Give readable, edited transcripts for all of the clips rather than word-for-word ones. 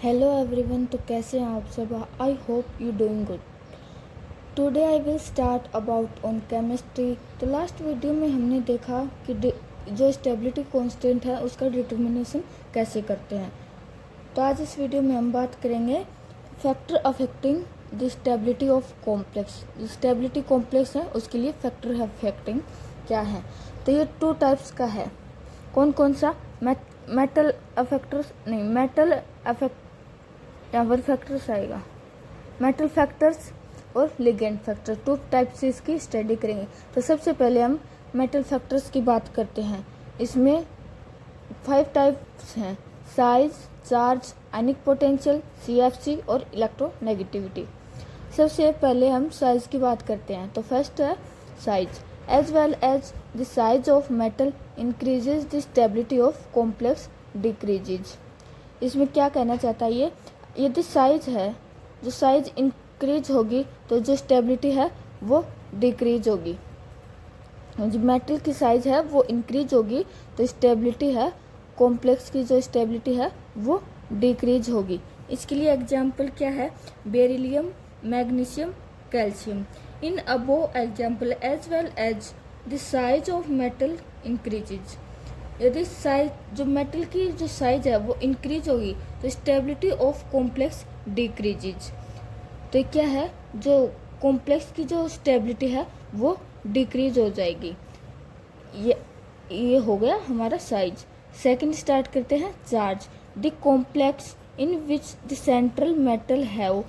Hello everyone. तो कैसे हैं आप सब? I hope you doing good. Today I will start about on chemistry. तो लास्ट वीडियो में हमने देखा कि जो स्टेबिलिटी कांस्टेंट है उसका डिटर्मिनेशन कैसे करते हैं। तो आज इस वीडियो में हम बात करेंगे factor affecting the stability of complex. जो स्टेबिलिटी कॉम्प्लेक्स है उसके लिए फैक्टर अफेक्टिंग क्या है। तो ये 2 टाइप्स का है। कौन कौन सा? मेटल अफेक्टर्स नहीं, मेटल अफेक्ट, यहाँ पर फैक्टर्स आएगा, मेटल फैक्टर्स और लिगेंड फैक्टर। 2 टाइप से इसकी स्टडी करेंगे। तो सबसे पहले हम मेटल फैक्टर्स की बात करते हैं। इसमें 5 टाइप्स हैं: साइज, चार्ज, आयनिक पोटेंशियल, CFC और इलेक्ट्रोनेगेटिविटी। सबसे पहले हम साइज की बात करते हैं। तो फर्स्ट है size. As well as the size of metal increases the stability of complex decreases. इसमें क्या कहना चाहता है ये? यदि साइज है, जो साइज इंक्रीज होगी तो जो स्टेबिलिटी है वो डिक्रीज होगी। जो मेटल की साइज है वो इंक्रीज होगी तो स्टेबिलिटी है कॉम्प्लेक्स की, जो स्टेबिलिटी है वो डिक्रीज होगी। इसके लिए एग्जांपल क्या है? Beryllium, magnesium, calcium. In above example as well as the size of metal increases. यदि साइज, जो मेटल की जो साइज है वो इंक्रीज होगी तो स्टेबिलिटी ऑफ कॉम्प्लेक्स डिक्रीजेज। तो क्या है? जो कॉम्प्लेक्स की जो स्टेबिलिटी है वो डिक्रीज हो जाएगी। ये हो गया हमारा साइज। सेकंड स्टार्ट करते हैं charge. The complex in which the central metal have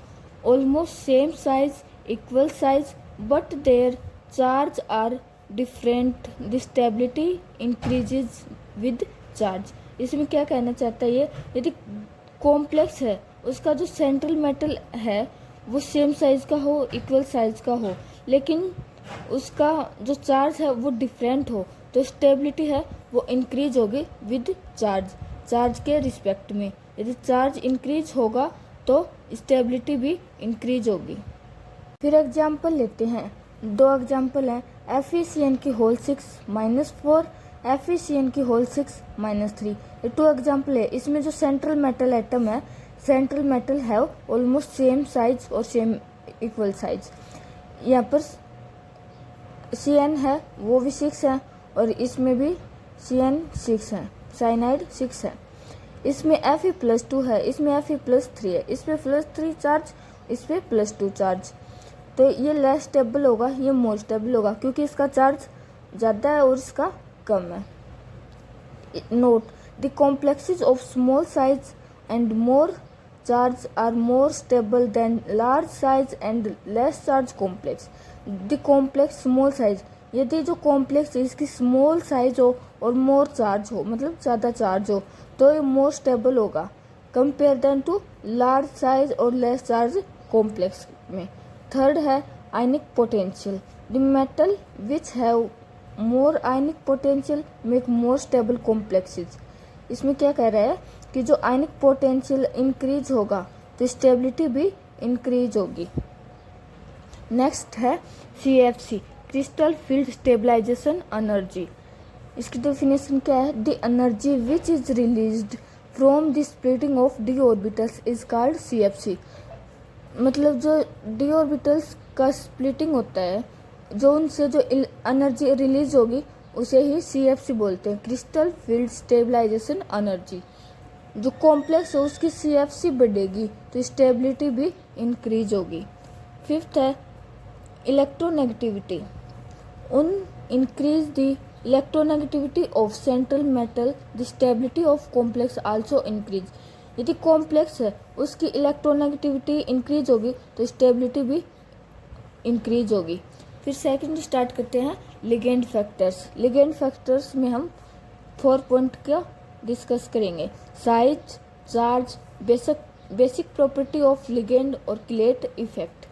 almost same size, equal size, but their charge are different, the stability increases with charge. इसमें क्या कहना चाहता है ये? यदि कॉम्प्लेक्स है उसका जो सेंट्रल मेटल है वो सेम साइज का हो, इक्वल साइज का हो, लेकिन उसका जो चार्ज है वो डिफरेंट हो, तो स्टेबिलिटी है वो इंक्रीज होगी विद चार्ज, चार्ज के रिस्पेक्ट में। यदि चार्ज इंक्रीज होगा तो स्टेबिलिटी भी इंक्रीज होगी। फिर एग्जाम्पल लेते हैं। 2 एग्जाम्पल हैं। FeCN की होल 6 -4, FeCN की होल 6 -3। ये 2 एग्जाम्पल है। इसमें जो सेंट्रल मेटल एटम है, central metal have almost same size और सेम इक्वल साइज। यहाँ पर CN है वो भी 6 है और इसमें भी CN 6 है, साइनाइड 6 है। इसमें Fe+2 है, इसमें Fe+3 है, इस पे +3 चार्ज, इस पे +2 चार्ज। तो ये लेस स्टेबल होगा, ये मोर स्टेबल होगा क्योंकि इसका चार्ज ज़्यादा है और इसका कम है। Note: the complexes of small size and more charge are more stable than large size and less charge complex. The complex small size, यदि जो कॉम्प्लेक्स है इसकी स्मॉल साइज हो और मोर चार्ज हो, मतलब ज़्यादा चार्ज हो, तो ये मोर स्टेबल होगा compare then to large size और लेस चार्ज कॉम्प्लेक्स में। थर्ड है ionic potential. The metal which have more ionic potential make more stable complexes. इसमें क्या कह रहा है कि जो आयनिक पोटेंशियल इंक्रीज होगा तो स्टेबिलिटी भी इंक्रीज होगी। नेक्स्ट है CFC, crystal field stabilization energy. इसकी डेफिनेशन क्या है? The energy which is released from the splitting of d orbitals is called CFC। मतलब जो d ऑर्बिटल्स का स्प्लिटिंग होता है, जो उनसे जो एनर्जी रिलीज होगी उसे ही CFC बोलते हैं, क्रिस्टल फील्ड स्टेबलाइजेशन एनर्जी। जो कॉम्प्लेक्स है उसकी CFC बढ़ेगी तो स्टेबिलिटी भी इंक्रीज होगी। फिफ्थ है इलेक्ट्रोनेगेटिविटी। उन increase the electronegativity of central metal, the stability of complex also increase. यदि कॉम्प्लेक्स है उसकी इलेक्ट्रोनेगेटिविटी इंक्रीज होगी तो स्टेबिलिटी भी इंक्रीज होगी। फिर सेकंड स्टार्ट करते हैं लिगेंड फैक्टर्स। लिगेंड फैक्टर्स में हम 4 पॉइंट का डिस्कस करेंगे: size, charge, basic property of ligand और क्लेट इफेक्ट।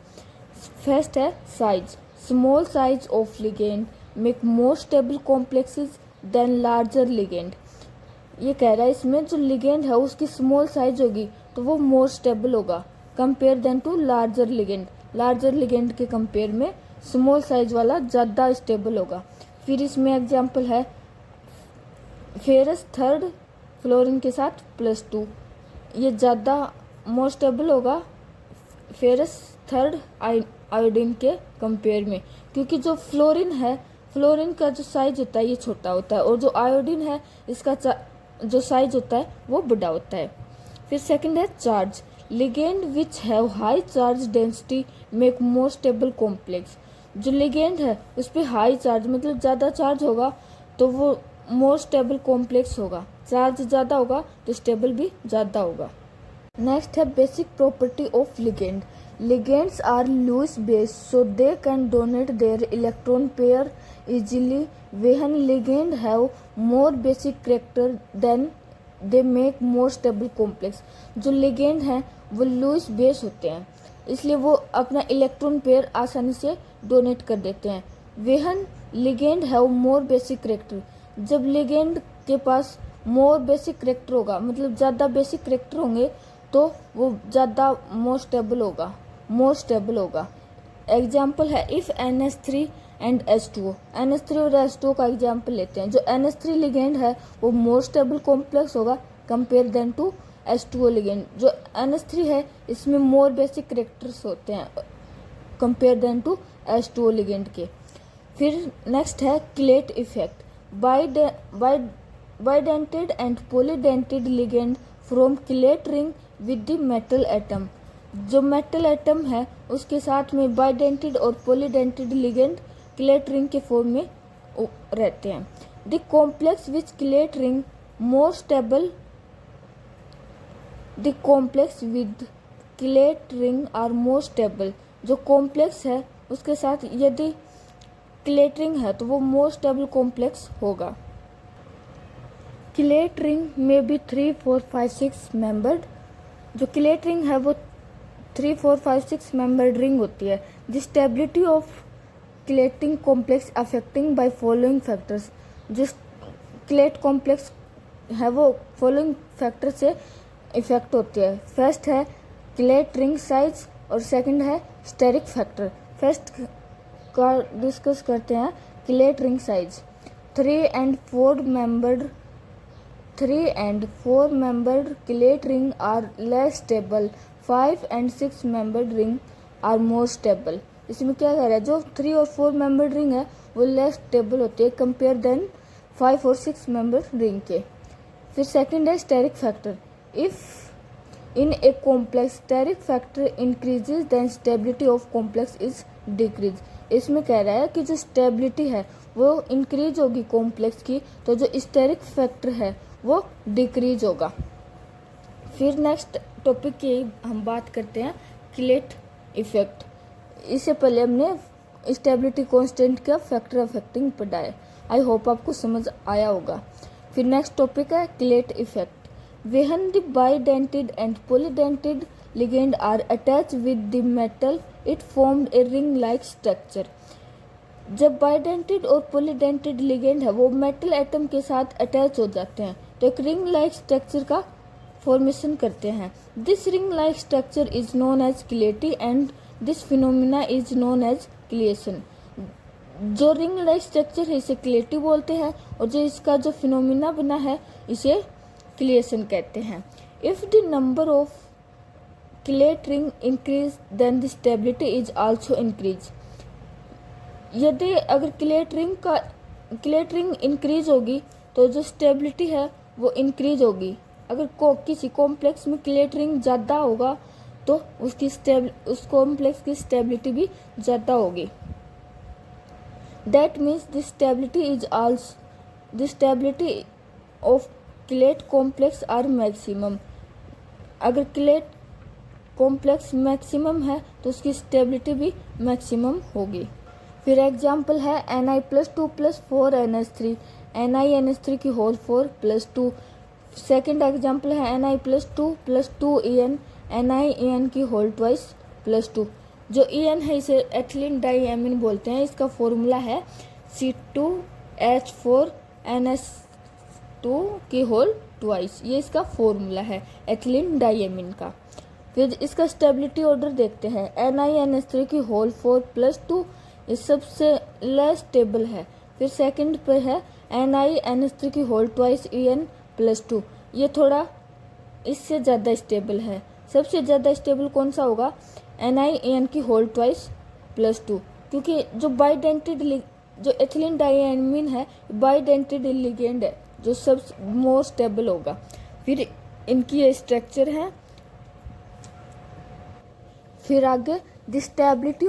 फर्स्ट है size. Small size of ligand make more stable complexes then larger ligand. ये कह रहा है इसमें जो लिगेंड है उसकी स्मॉल साइज होगी तो वो मोर स्टेबल होगा compare then to larger ligand. Larger ligand के कंपेयर में स्मॉल साइज वाला ज़्यादा स्टेबल होगा। फिर इसमें एग्जांपल है फेरस 3rd फ्लोरीन के साथ +2, ये ज़्यादा मोर स्टेबल होगा फेरस थर्ड आयोडीन के कंपेयर में, क्योंकि जो फ्लोरीन है, फ्लोरीन का जो साइज होता है ये छोटा होता है, और जो आयोडीन है इसका जो साइज होता है वो बड़ा होता है। फिर सेकंड है charge. Ligand which have high charge density make more stable complex. जो लिगेंड है उस पर हाई चार्ज मतलब ज़्यादा चार्ज होगा तो वो मोर स्टेबल कॉम्प्लेक्स होगा, चार्ज ज़्यादा होगा तो स्टेबल भी ज़्यादा होगा। नेक्स्ट है basic property of ligand. Ligands are loose base so they can donate their electron pair easily. When ligand have more basic character then they make more stable complex. जो ligand हैं वो loose base होते हैं, इसलिए वो अपना electron pair आसानी से डोनेट कर देते हैं। When ligand have more basic character, जब लिगेंड के पास मोर बेसिक कैरेक्टर होगा मतलब ज़्यादा बेसिक कैरेक्टर होंगे तो वो ज़्यादा मोर स्टेबल होगा। एग्जाम्पल है if NH3 and H2O। NH3 और H2O का एग्जाम्पल लेते हैं। जो NH3 लिगेंड है वो मोर स्टेबल कॉम्प्लेक्स होगा compare then to H2O ligand. जो NH3 है इसमें मोर बेसिक कैरेक्टर्स होते हैं compare then to H2O ligand के। फिर नेक्स्ट है chelate effect. Bidentate and polydentate ligand from chelate ring with the metal atom. जो मेटल एटम है उसके साथ में बाइडेंटेड और पॉलीडेंटेड लिगेंड क्लेट रिंग के फॉर्म में रहते हैं। The complex which chelate ring more stable, the complex with chelate ring are more stable. जो कॉम्प्लेक्स है उसके साथ यदि क्लेट रिंग है तो वो मोर स्टेबल कॉम्प्लेक्स होगा। क्लेट रिंग में भी 3, 4, 5, 6 मेंबर्ड। जो क्लेट रिंग है वो 3, 4, 5, 6 मेंबर्ड रिंग होती है। The stability of chelating complex affecting by following factors. जो क्लेट कॉम्प्लेक्स है वो फॉलोइंग फैक्टर से इफेक्ट होती है। फर्स्ट है क्लेट रिंग साइज और सेकंड है स्टेरिक फैक्टर। फर्स्ट का डिस्कस करते हैं chelate ring size. 3 and 4 membered chelate ring are less stable. 5 and 6 membered ring are more stable. इसमें क्या कह रहा है, जो 3 और 4 membered रिंग है वो लेस स्टेबल होती है कंपेयर देन 5 और 6 membered रिंग के। फिर सेकंड है steric factor. If in a complex steric factor increases then stability of complex is decrease. इसमें कह रहा है कि जो स्टेबिलिटी है वो इंक्रीज होगी कॉम्प्लेक्स की, तो जो स्टेरिक फैक्टर है वो डिक्रीज होगा। फिर नेक्स्ट टॉपिक की हम बात करते हैं क्लेट इफेक्ट। इससे पहले हमने स्टेबिलिटी कांस्टेंट का फैक्टर अफेक्टिंग पढ़ा है। आई होप आपको समझ आया होगा। फिर नेक्स्ट टॉपिक है chelate effect. When the bidentate and polydentate ligand are attached with the metal, it formed a ring-like structure. जब बाइडेंटेड और पॉलीडेंटेड लिगेंड है वो मेटल एटम के साथ अटैच हो जाते हैं तो एक रिंग लाइक स्ट्रक्चर का फॉर्मेशन करते हैं। This ring like structure is known as chelate and this phenomena is known as chelation. जो रिंग लाइक स्ट्रक्चर है इसे क्लेटी बोलते हैं और जो इसका जो फिनोमिना बना है इसे क्लिएशन कहते हैं। If the number of chelate ring increase then the stability is also increase. यदि अगर क्लेट रिंग इंक्रीज होगी तो जो स्टेबिलिटी है वो इंक्रीज होगी। अगर किसी कॉम्प्लेक्स में क्लेट रिंग ज़्यादा होगा तो उस कॉम्प्लेक्स की स्टेबिलिटी भी ज़्यादा होगी। That means the stability of chelate complex are maximum. अगर क्लेट कॉम्प्लेक्स मैक्सिमम है तो उसकी स्टेबिलिटी भी मैक्सिमम होगी। फिर एग्जाम्पल है Ni+2 + 4NH3, NiNH3 की होल 4 + 2। सेकेंड एग्जाम्पल है Ni+2 + 2En, NiEn की होल 2 + 2। जो En है इसे एथिलीन डाइएमीन बोलते हैं। इसका फॉर्मूला है C2H4NH2 की होल 2। ये इसका फॉर्मूला है एथिलीन डाइएमीन का। फिर इसका स्टेबिलिटी ऑर्डर देखते हैं। NiNH3 की होल 4 + 2 ये सबसे लेस स्टेबल है। फिर सेकंड पे है NiNH3 की होल 2 En + 2, ये थोड़ा इससे ज़्यादा स्टेबल है। सबसे ज़्यादा स्टेबल कौन सा होगा, NiAn की होल ट्वाइस प्लस 2, क्योंकि जो एथिलीन डाइएमीन है बाइडेंटेड लिगेंड है, जो सब मोर स्टेबल होगा। फिर इनकी ये स्ट्रक्चर है। फिर आगे the stability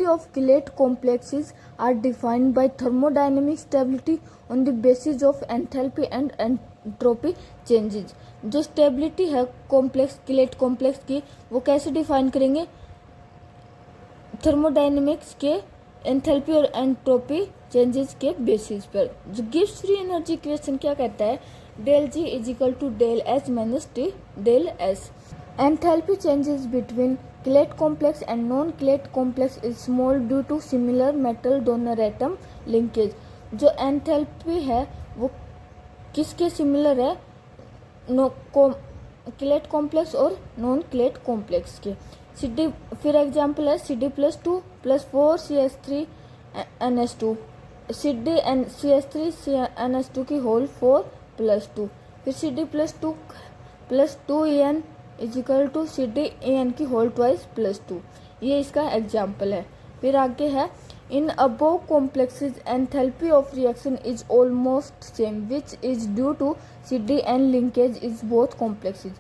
of chelate complexes are defined by thermodynamic stability on the basis of enthalpy and entropy changes. जो स्टेबिलिटी है किलेट कॉम्प्लेक्स की, वो कैसे डिफाइन करेंगे, थर्मोडायनेमिक्स के एंथैल्पी और एंट्रोपी चेंजेस के बेसिस पर। जो गिब्स फ्री एनर्जी इक्वेशन क्या कहता है, del G is equal to del H minus T del S। Enthalpy changes between chelate complex and non chelate complex is small due to similar metal donor atom linkage. जो enthalpy है वो किसके similar है, chelate complex और non chelate complex के। CD फिर example है CD+2 + 4CH3 NH2, CH3 की होल 4 + 2, फिर CD+2 + 2En is equal to CdAn की होल ट्वाइस प्लस 2। ये इसका एग्जाम्पल है। फिर आगे है in above complexes enthalpy of reaction is almost same which is due to CdN linkage is both complexes.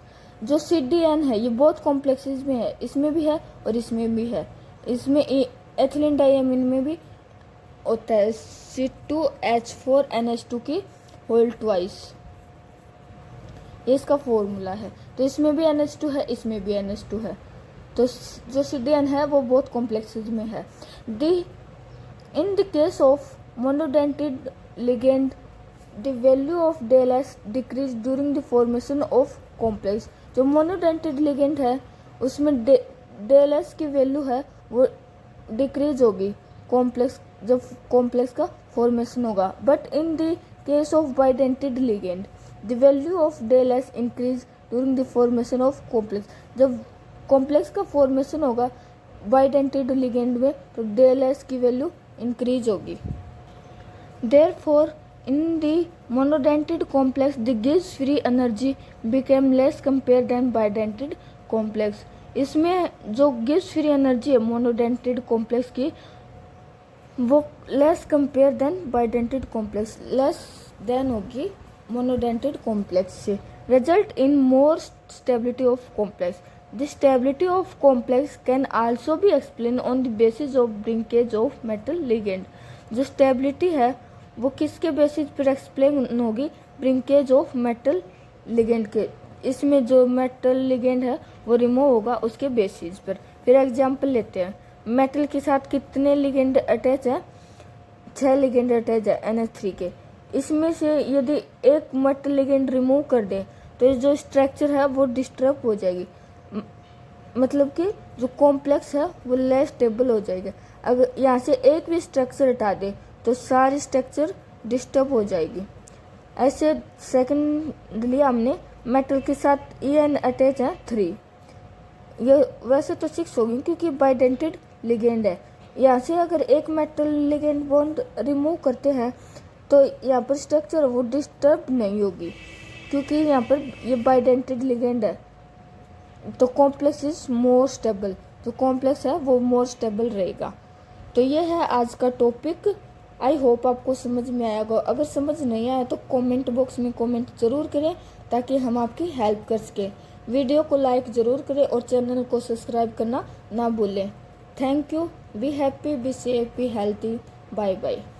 जो CdN है ये बोथ कॉम्प्लेक्सेस में है, इसमें भी है और इसमें भी है। इसमें एथिलीन डाइएमीन में भी होता है C2H4NH2 की होल ट्वाइस, ये इसका फॉर्मूला है। तो इसमें भी NH2 है, इसमें भी NH2 है। तो जो CdN है वो बोथ कॉम्प्लेक्सेस में है। In the case of monodentate ligand the value of del S decrease during the formation of complex. जो मोनोडेंटेड लिगेंड है उसमें del S की वैल्यू है वो डिक्रीज होगी जब कॉम्प्लेक्स का फॉर्मेशन होगा। But in the case of bidentate ligand the value of del S increase during the formation of complex. जब कॉम्प्लेक्स का फॉर्मेशन होगा बाइडेंटेड लिगेंड में तो del S की वैल्यू इंक्रीज होगी। Therefore, in the monodentate complex, the Gibbs free energy became less compared than bidentate complex। इसमें जो Gibbs free energy है मोनोडेंटेड कॉम्प्लेक्स की वो less compare than bidentate complex, less than होगी monodentate complex से। Result in more stability of complex. The stability of complex can also be explain on the basis of linkage of metal ligand. जो stability है वो किसके basis पर explain होगी, ब्रिंकेज of metal ligand के। इसमें जो मेटल लिगेंड है वो रिमूव होगा उसके बेसिस पर। फिर एग्जांपल लेते हैं, मेटल के साथ कितने लिगेंड अटैच है, 6 लिगेंड अटैच है NH3 के। इसमें से यदि एक मेटल लिगेंड रिमूव कर दे तो जो स्ट्रक्चर है वो डिस्टर्ब हो जाएगी, मतलब कि जो कॉम्प्लेक्स है वो लेस स्टेबल हो जाएगा। अगर यहाँ से एक भी स्ट्रक्चर हटा दे तो सारी स्ट्रक्चर डिस्टर्ब हो जाएगी। ऐसे सेकंड लिया हमने, मेटल के साथ En अटैच है 3, ये वैसे तो 6 होगी क्योंकि बाइडेंटेड लिगेंड है। यहाँ से अगर एक मेटल लिगेंड बॉन्ड रिमूव करते हैं तो यहाँ पर स्ट्रक्चर वो डिस्टर्ब नहीं होगी क्योंकि यहाँ पर ये बाइडेंटेड लिगेंड है। तो कॉम्प्लेक्स इज मोर स्टेबल, जो कॉम्प्लेक्स है वो मोर स्टेबल रहेगा। तो ये है आज का टॉपिक। आई होप आपको समझ में आएगा। अगर समझ नहीं आया तो कमेंट बॉक्स में कमेंट ज़रूर करें ताकि हम आपकी हेल्प कर सकें। वीडियो को लाइक ज़रूर करें और चैनल को सब्सक्राइब करना ना भूलें। Thank you. Be happy, be safe, be healthy. Bye bye.